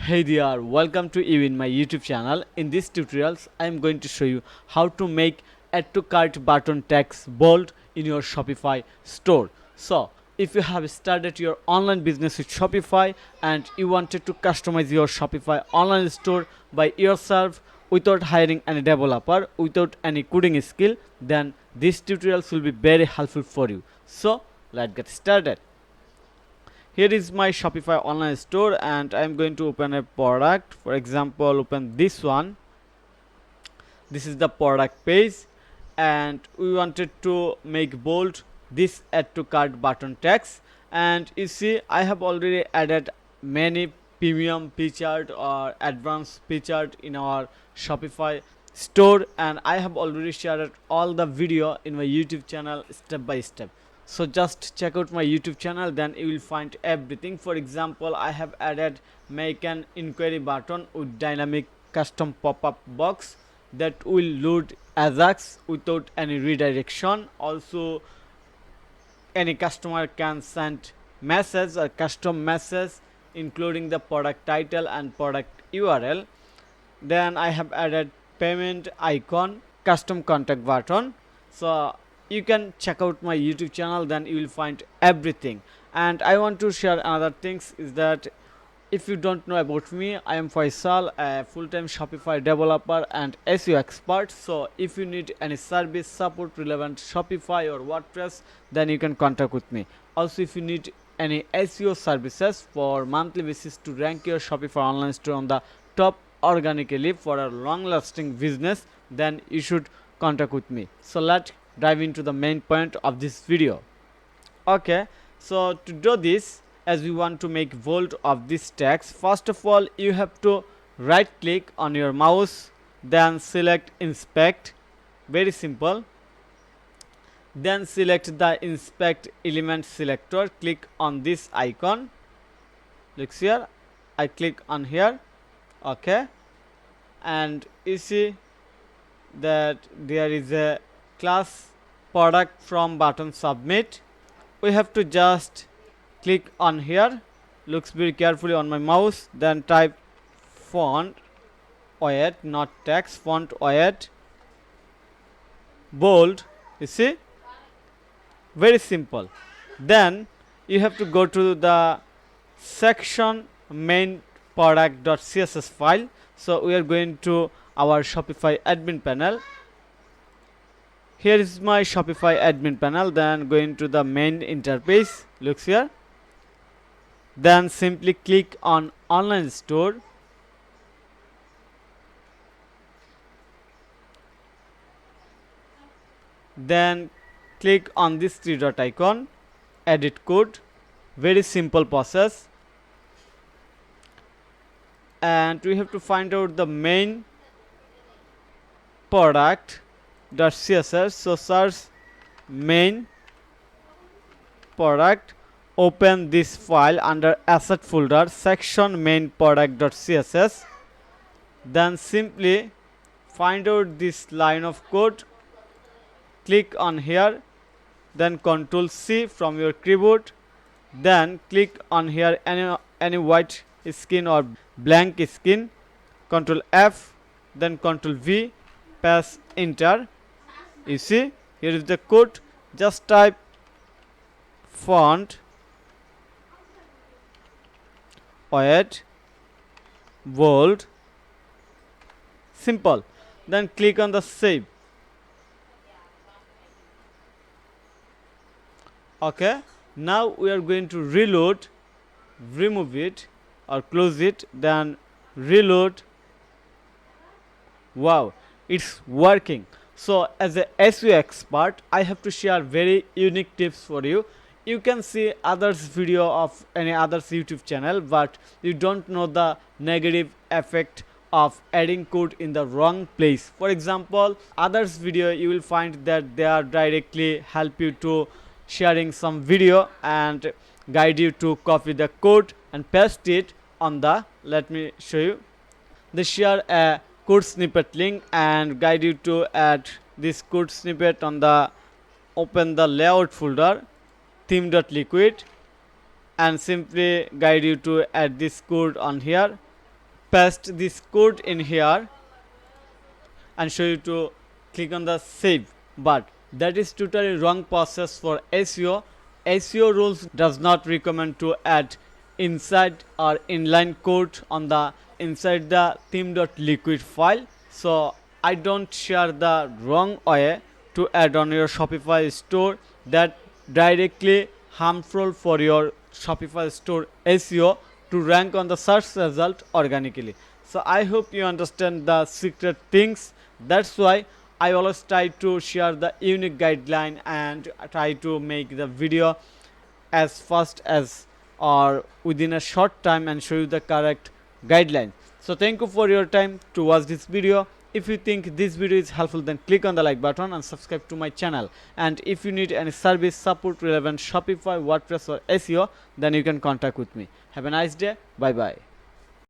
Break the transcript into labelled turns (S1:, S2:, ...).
S1: Hey there, welcome to you in my YouTube channel. In this tutorials, I am going to show you how to make add to cart button text bold in your Shopify store. So, if you have started your online business with Shopify and you wanted to customize your Shopify online store by yourself without hiring any developer, without any coding skill, then this tutorials will be very helpful for you. So, let's get started. Here is my Shopify online store and I'm going to open a product. For example, open this one. This is the product page and we wanted to make bold this add to cart button text, and you see I have already added many premium pchart or advanced pchart in our Shopify store, and I have already shared all the video in my YouTube channel step by step. So just check out my YouTube channel, then you will find everything. For example, I have added make an inquiry button with dynamic custom pop-up box that will load Ajax without any redirection. Also, any customer can send message or custom message including the product title and product URL. Then I have added payment icon, custom contact button. So you can check out my YouTube channel, then you will find everything. And I want to share another things is that if you don't know about me, I am Faisal, a full-time Shopify developer and SEO expert. So if you need any service support relevant Shopify or WordPress, then you can contact with me. Also, if you need any SEO services for monthly basis to rank your Shopify online store on the top organically for a long-lasting business, then you should contact with me. So let's dive into the main point of this video. Okay, so to do this, as we want to make bold of this text, first of all you have to right click on your mouse, then select inspect, very simple, then select the inspect element selector, click on this icon, looks here, I click on here. Okay, and you see that there is a class product from button submit. We have to just click on here, looks very carefully on my mouse, then type font weight, not text, font weight bold. You see, very simple. Then you have to go to the section main product.css file. So we are going to our Shopify admin panel. Here is my Shopify admin panel, then going to the main interface, looks here, then simply click on online store, then click on this three dot icon, edit code, very simple process, and we have to find out the main product.css. so search main product, open this file under asset folder, section main product.css, then simply find out this line of code, click on here, then Ctrl C from your keyboard, then click on here any white screen or blank screen, Ctrl F, then Ctrl V, press enter. You see here is the code, just type font weight bold, simple, then click on the save. Okay, now we are going to reload, remove it or close it, then reload. Wow, it's working. So as a SEO expert, I have to share very unique tips for you. You can see others video of any others YouTube channel, but you don't know the negative effect of adding code in the wrong place. For example, others video you will find that they are directly help you to sharing some video and guide you to copy the code and paste it on the, let me show you, they share a code snippet link and guide you to add this code snippet on the, open the layout folder, theme.liquid, and simply guide you to add this code on here, paste this code in here and show you to click on the save, but that is totally wrong process for SEO. SEO rules does not recommend to add inside or inline code on the inside the theme.liquid file. So I don't share the wrong way to add on your Shopify store that directly harmful for your Shopify store SEO to rank on the search result organically. So I hope you understand the secret things. That's why I always try to share the unique guideline and try to make the video as fast as or within a short time and show you the correct guideline. So thank you for your time to watch this video. If you think this video is helpful, then click on the like button and subscribe to my channel. And if you need any service support relevant Shopify, WordPress or SEO, then you can contact with me. Have a nice day. Bye bye.